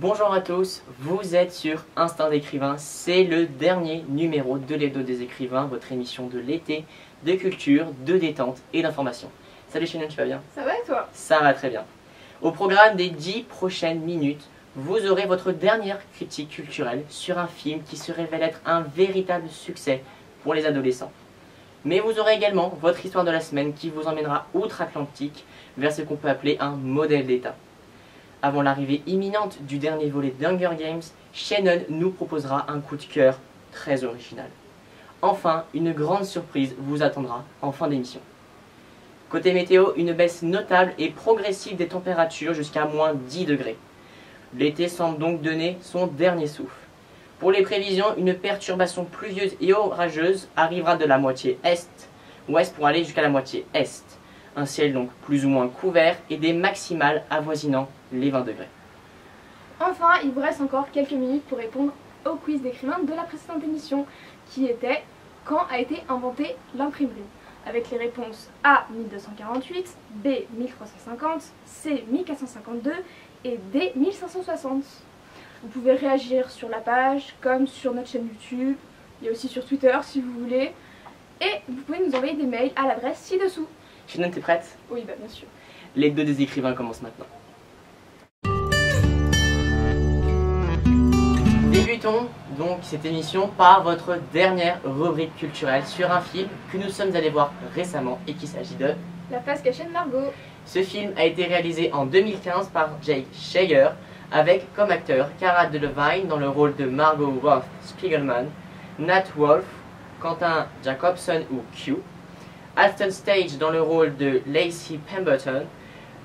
Bonjour à tous, vous êtes sur Instinct d'écrivain, c'est le dernier numéro de l'Hebdo des écrivains, votre émission de l'été, de culture, de détente et d'information. Salut Shannon, tu vas bien? Ça va et toi? Ça va très bien. Au programme des 10 prochaines minutes, vous aurez votre dernière critique culturelle sur un film qui se révèle être un véritable succès pour les adolescents. Mais vous aurez également votre histoire de la semaine qui vous emmènera outre-Atlantique vers ce qu'on peut appeler un modèle d'État. Avant l'arrivée imminente du dernier volet d'Hunger Games, Shannon nous proposera un coup de cœur très original. Enfin, une grande surprise vous attendra en fin d'émission. Côté météo, une baisse notable et progressive des températures jusqu'à moins 10 degrés. L'été semble donc donner son dernier souffle. Pour les prévisions, une perturbation pluvieuse et orageuse arrivera de la moitié ouest pour aller jusqu'à la moitié est. Un ciel donc plus ou moins couvert et des maximales avoisinant les 20 degrés. Enfin, il vous reste encore quelques minutes pour répondre au quiz d'écrivain de la précédente émission, qui était « Quand a été inventée l'imprimerie ?» avec les réponses A 1248, B 1350, C 1452 et D 1560. Vous pouvez réagir sur la page, comme sur notre chaîne YouTube, il y a aussi sur Twitter si vous voulez, et vous pouvez nous envoyer des mails à l'adresse ci-dessous. Shannon, t'es prête? Oui, bah bien sûr. L'Hebdo des écrivains commence maintenant. Débutons donc cette émission par votre dernière rubrique culturelle sur un film que nous sommes allés voir récemment et qui s'agit de La face cachée de Margot. Ce film a été réalisé en 2015 par Jake Shayher avec comme acteurs Cara Delevingne dans le rôle de Margot Roth Spiegelman, Nat Wolff, Quentin Jacobson ou Q, Alton Stage dans le rôle de Lacey Pemberton,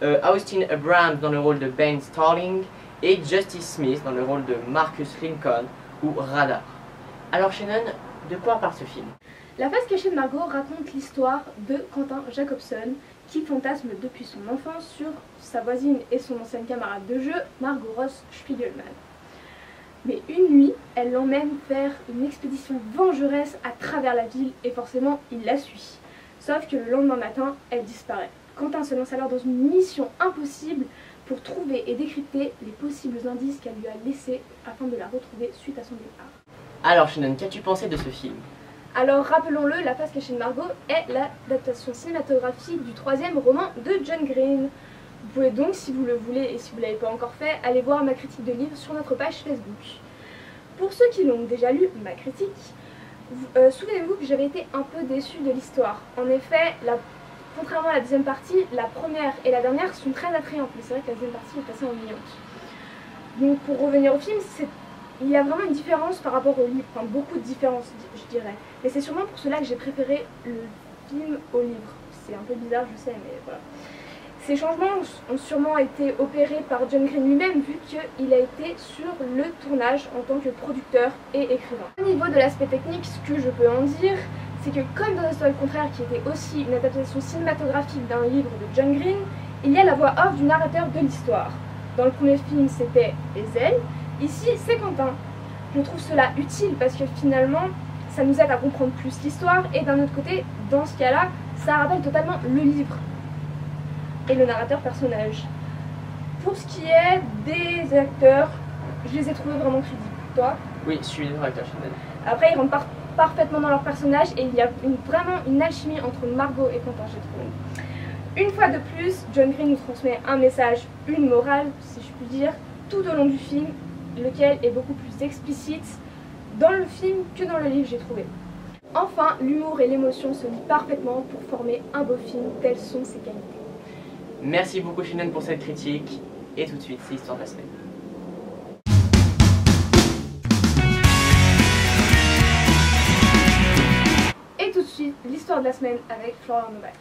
Austin Abrams dans le rôle de Ben Starling et Justice Smith dans le rôle de Marcus Lincoln ou Radar. Alors Shannon, de quoi parle ce film? La face cachée de Margot raconte l'histoire de Quentin Jacobson qui fantasme depuis son enfance sur sa voisine et son ancienne camarade de jeu, Margot Roth Spiegelman. Mais une nuit, elle l'emmène faire une expédition vengeresse à travers la ville et forcément il la suit. Sauf que le lendemain matin, elle disparaît. Quentin se lance alors dans une mission impossible pour trouver et décrypter les possibles indices qu'elle lui a laissés afin de la retrouver suite à son départ. Alors Shannon, qu'as-tu pensé de ce film? Alors rappelons-le, La face cachée de Margot est l'adaptation cinématographique du 3e roman de John Green. Vous pouvez donc, si vous le voulez et si vous ne l'avez pas encore fait, aller voir ma critique de livre sur notre page Facebook. Pour ceux qui l'ont déjà lu, ma critique, souvenez-vous que j'avais été un peu déçue de l'histoire. En effet, contrairement à la deuxième partie, la première et la dernière sont très attrayantes, mais c'est vrai que la deuxième partie est assez ennuyante. Donc pour revenir au film, il y a vraiment une différence par rapport au livre, enfin beaucoup de différences je dirais. Mais c'est sûrement pour cela que j'ai préféré le film au livre. C'est un peu bizarre je sais, mais voilà. Ces changements ont sûrement été opérés par John Green lui-même vu qu'il a été sur le tournage en tant que producteur et écrivain. Au niveau de l'aspect technique, ce que je peux en dire, c'est que comme dans Histoire du contraire qui était aussi une adaptation cinématographique d'un livre de John Green, il y a la voix off du narrateur de l'histoire. Dans le premier film c'était Ezel, ici c'est Quentin. Je trouve cela utile parce que finalement ça nous aide à comprendre plus l'histoire et d'un autre côté, dans ce cas-là, ça rappelle totalement le livre et le narrateur personnage. Pour ce qui est des acteurs, je les ai trouvés vraiment crédibles. Toi? Oui, je suis d'accord avec toi Shannon. Après ils rentrent parfaitement dans leur personnage et il y a vraiment une alchimie entre Margot et Quentin, j'ai trouvé. Une fois de plus, John Green nous transmet un message, une morale, si je puis dire, tout au long du film, lequel est beaucoup plus explicite dans le film que dans le livre, j'ai trouvé. Enfin, l'humour et l'émotion se lient parfaitement pour former un beau film, telles sont ses qualités. Merci beaucoup Shannon pour cette critique, et tout de suite, c'est l'histoire de la semaine. Et tout de suite, l'histoire de la semaine avec Florian Novak.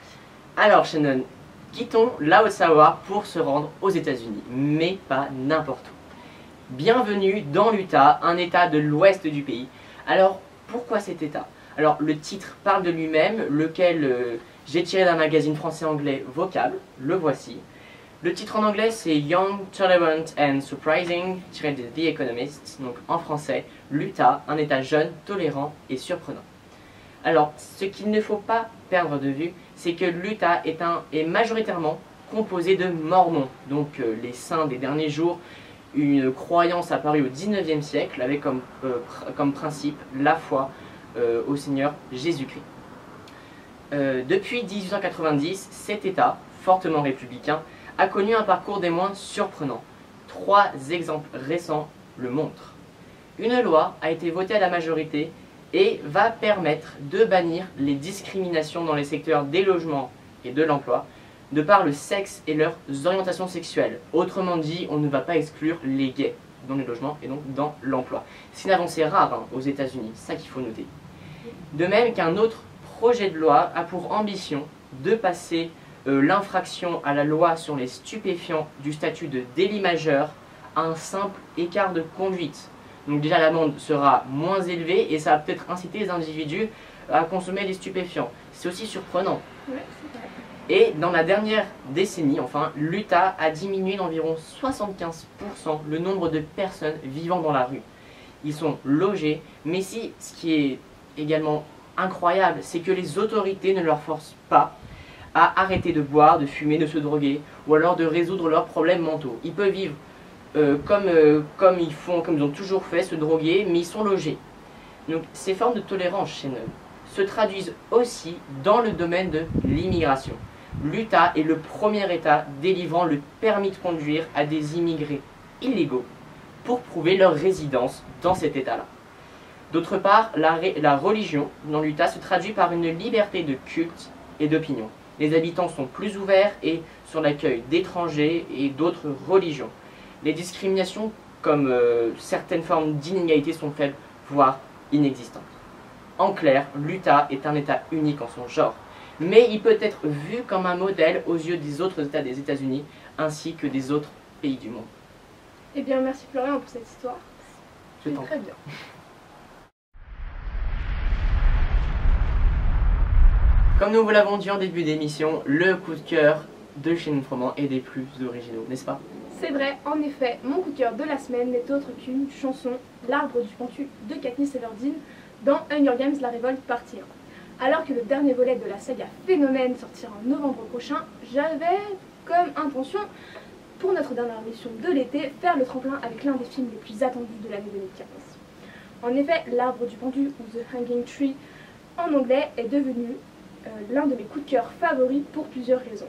Alors Shannon, quittons la Haute-Savoie pour se rendre aux États-Unis, mais pas n'importe où. Bienvenue dans l'Utah, un État de l'ouest du pays. Alors, pourquoi cet État? Alors, le titre parle de lui-même, lequel j'ai tiré d'un magazine français-anglais Vocable, le voici. Le titre en anglais c'est Young, Tolerant and Surprising, tiré de The Economist, donc en français, l'Utah, un État jeune, tolérant et surprenant. Alors, ce qu'il ne faut pas perdre de vue, c'est que l'Utah est majoritairement composé de mormons, donc les saints des derniers jours, une croyance apparue au XIXe siècle avec comme principe la foi au Seigneur Jésus-Christ. Depuis 1890, cet État, fortement républicain, a connu un parcours des moins surprenants. 3 exemples récents le montrent. Une loi a été votée à la majorité et va permettre de bannir les discriminations dans les secteurs des logements et de l'emploi, de par le sexe et leurs orientations sexuelles. Autrement dit, on ne va pas exclure les gays dans les logements et donc dans l'emploi. C'est une avancée rare aux États-Unis, c'est ça qu'il faut noter. De même qu'un autre projet de loi a pour ambition de passer l'infraction à la loi sur les stupéfiants du statut de délit majeur à un simple écart de conduite. Donc déjà l'amende sera moins élevée et ça va peut-être inciter les individus à consommer des stupéfiants. C'est aussi surprenant. Ouais, c'est vrai. Et dans la dernière décennie, enfin, l'Utah a diminué d'environ 75% le nombre de personnes vivant dans la rue. Ils sont logés, mais ce qui est également incroyable, c'est que les autorités ne leur forcent pas à arrêter de boire, de fumer, de se droguer, ou alors de résoudre leurs problèmes mentaux. Ils peuvent vivre comme ils ont toujours fait, se droguer, mais ils sont logés. Donc ces formes de tolérance chez nous se traduisent aussi dans le domaine de l'immigration. L'Utah est le premier État délivrant le permis de conduire à des immigrés illégaux pour prouver leur résidence dans cet État-là. D'autre part, la religion dans l'Utah se traduit par une liberté de culte et d'opinion. Les habitants sont plus ouverts et sur l'accueil d'étrangers et d'autres religions. Les discriminations comme certaines formes d'inégalité sont faibles, voire inexistantes. En clair, l'Utah est un État unique en son genre, mais il peut être vu comme un modèle aux yeux des autres États des États-Unis ainsi que des autres pays du monde. Eh bien, merci Florian pour cette histoire. Je C'est t'en très bien. Comme nous vous l'avons dit en début d'émission, le coup de cœur de Shannon Froment est des plus originaux, n'est-ce pas? C'est vrai, en effet, mon coup de cœur de la semaine n'est autre qu'une chanson, L'Arbre du Pentu de Katniss Everdeen, dans Hunger Games La Révolte partie 1. Alors que le dernier volet de la saga Phénomène sortira en novembre prochain, j'avais comme intention, pour notre dernière émission de l'été, faire le tremplin avec l'un des films les plus attendus de l'année 2015. En effet, L'Arbre du Pentu, ou The Hanging Tree en anglais, est devenu l'un de mes coups de cœur favoris pour plusieurs raisons.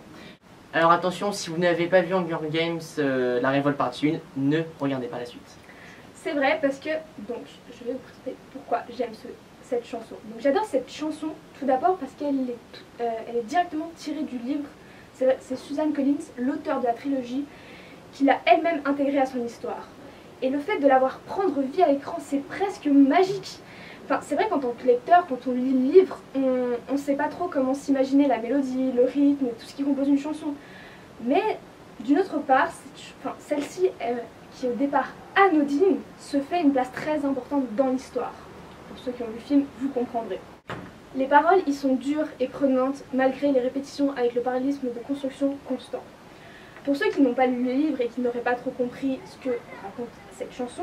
Alors attention, si vous n'avez pas vu Hunger Games La Révolte partie 1, ne regardez pas la suite. C'est vrai parce que, donc, je vais vous présenter pourquoi j'aime cette chanson. Donc j'adore cette chanson tout d'abord parce qu'elle est directement tirée du livre. C'est Suzanne Collins, l'auteur de la trilogie, qui l'a elle-même intégrée à son histoire. Et le fait de la voir prendre vie à l'écran, c'est presque magique. Enfin, c'est vrai qu'en tant que lecteur, quand on lit le livre, on ne sait pas trop comment s'imaginer la mélodie, le rythme, tout ce qui compose une chanson. Mais d'une autre part, celle-ci, qui est au départ anodine, se fait une place très importante dans l'histoire. Pour ceux qui ont vu le film, vous comprendrez. Les paroles y sont dures et prenantes, malgré les répétitions avec le parallélisme de construction constant. Pour ceux qui n'ont pas lu le livre et qui n'auraient pas trop compris ce que raconte cette chanson,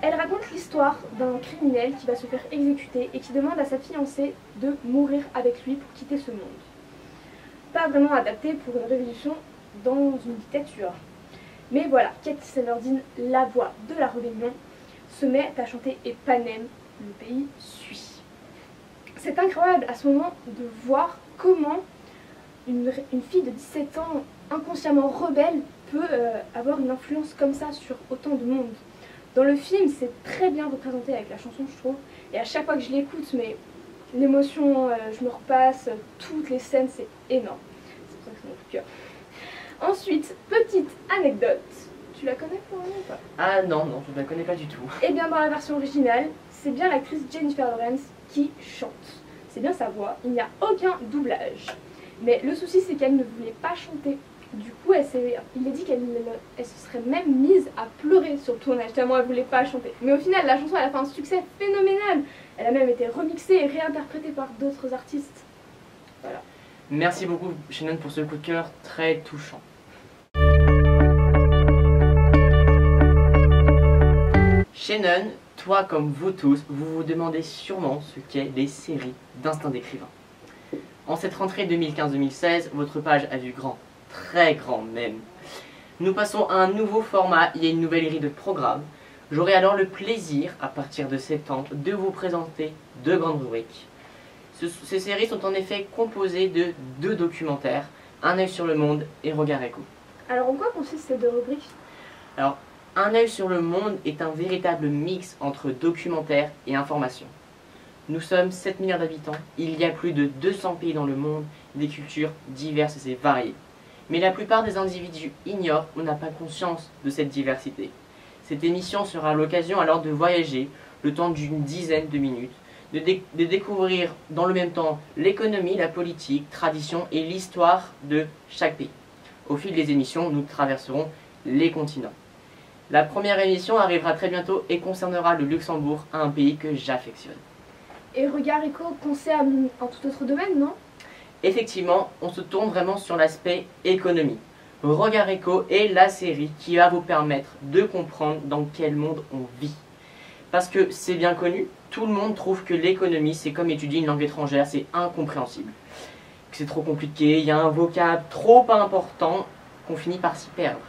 elle raconte l'histoire d'un criminel qui va se faire exécuter et qui demande à sa fiancée de mourir avec lui pour quitter ce monde. Pas vraiment adapté pour une révolution dans une dictature. Mais voilà, Katniss Everdeen, la voix de la rébellion, se met à chanter et Panem, le pays, suit. C'est incroyable à ce moment de voir comment une fille de 17 ans, inconsciemment rebelle, peut avoir une influence comme ça sur autant de monde. Dans le film, c'est très bien représenté avec la chanson, je trouve. Et à chaque fois que je l'écoute, mais l'émotion, je me repasse, toutes les scènes, c'est énorme. C'est pour ça que c'est mon coup de cœur. Ensuite, petite anecdote. Tu la connais pour moi ou pas? Ah non, je ne la connais pas du tout. Eh bien, dans la version originale, c'est bien l'actrice Jennifer Lawrence qui chante. C'est bien sa voix, il n'y a aucun doublage. Mais le souci, c'est qu'elle ne voulait pas chanter. Du coup, il est dit qu'elle se serait même mise à pleurer sur le tournage, tellement elle ne voulait pas chanter. Mais au final, la chanson elle a fait un succès phénoménal. Elle a même été remixée et réinterprétée par d'autres artistes. Voilà. Merci beaucoup Shannon pour ce coup de cœur très touchant. Shannon, toi comme vous tous, vous vous demandez sûrement ce qu'est les séries d'instinct d'écrivain. En cette rentrée 2015-2016, votre page a vu grand, très grand même. Nous passons à un nouveau format et à une nouvelle grille de programme. J'aurai alors le plaisir, à partir de septembre, de vous présenter 2 grandes rubriques. Ces séries sont en effet composées de 2 documentaires, Un œil sur le monde et Regard Écho. Alors en quoi consistent ces 2 rubriques? Alors, Un œil sur le monde est un véritable mix entre documentaire et information. Nous sommes 7 milliards d'habitants, il y a plus de 200 pays dans le monde, des cultures diverses et variées. Mais la plupart des individus ignorent ou n'ont pas conscience de cette diversité. Cette émission sera l'occasion alors de voyager le temps d'une dizaine de minutes, de découvrir dans le même temps l'économie, la politique, tradition et l'histoire de chaque pays. Au fil des émissions, nous traverserons les continents. La première émission arrivera très bientôt et concernera le Luxembourg, un pays que j'affectionne. Et Regard Écho concerne un tout autre domaine, non? Effectivement, on se tourne vraiment sur l'aspect économie. Regard Écho est la série qui va vous permettre de comprendre dans quel monde on vit. Parce que c'est bien connu, tout le monde trouve que l'économie, c'est comme étudier une langue étrangère, c'est incompréhensible. Que c'est trop compliqué, il y a un vocable trop important qu'on finit par s'y perdre.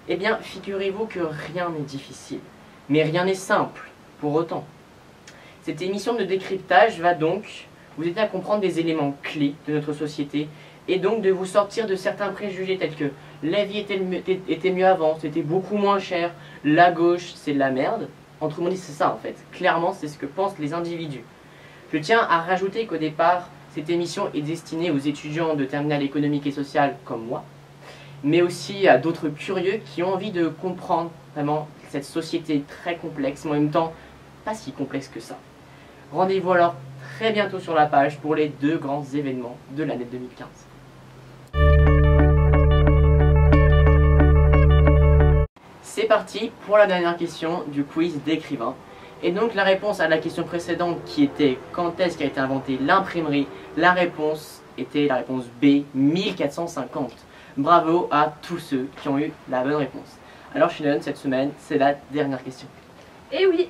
Eh bien, figurez-vous que rien n'est difficile, mais rien n'est simple, pour autant. Cette émission de décryptage va donc vous aider à comprendre des éléments clés de notre société et donc de vous sortir de certains préjugés tels que la vie était mieux avant, c'était beaucoup moins cher, la gauche c'est de la merde. Entre nous, c'est ça en fait. Clairement, c'est ce que pensent les individus. Je tiens à rajouter qu'au départ, cette émission est destinée aux étudiants de terminale économique et sociale comme moi, mais aussi à d'autres curieux qui ont envie de comprendre vraiment cette société très complexe, mais en même temps pas si complexe que ça. Rendez-vous alors très bientôt sur la page pour les 2 grands événements de l'année 2015. C'est parti pour la dernière question du quiz d'écrivain. Et donc la réponse à la question précédente qui était quand est-ce qu'a été inventée l'imprimerie, la réponse était la réponse B, 1450. Bravo à tous ceux qui ont eu la bonne réponse. Alors Shannon, cette semaine, c'est la dernière question. Et oui,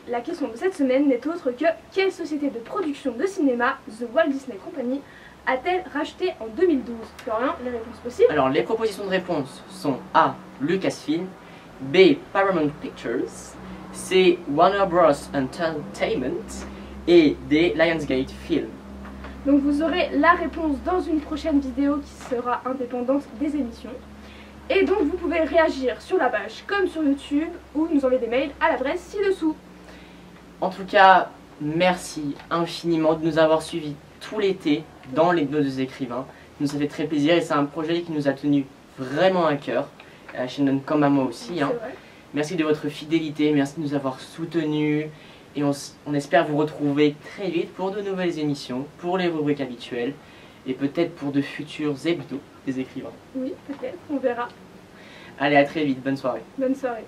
la question de cette semaine n'est autre que quelle société de production de cinéma, The Walt Disney Company, a-t-elle racheté en 2012? Florian, les réponses possibles? Alors les propositions de réponse sont A, Lucasfilm, B, Paramount Pictures, C, Warner Bros Entertainment et D, Lionsgate Film. Donc vous aurez la réponse dans une prochaine vidéo qui sera indépendante des émissions. Et donc vous pouvez réagir sur la page comme sur YouTube ou nous envoyer des mails à l'adresse ci-dessous. En tout cas, merci infiniment de nous avoir suivis tout l'été dans les Nos 2 écrivains. Nous a fait très plaisir et c'est un projet qui nous a tenu vraiment à cœur, Shannon comme à moi aussi. Hein. Merci de votre fidélité, merci de nous avoir soutenus et on espère vous retrouver très vite pour de nouvelles émissions, pour les rubriques habituelles et peut-être pour de futurs hebdos des écrivains. Oui, peut-être, on verra. Allez, à très vite, bonne soirée. Bonne soirée.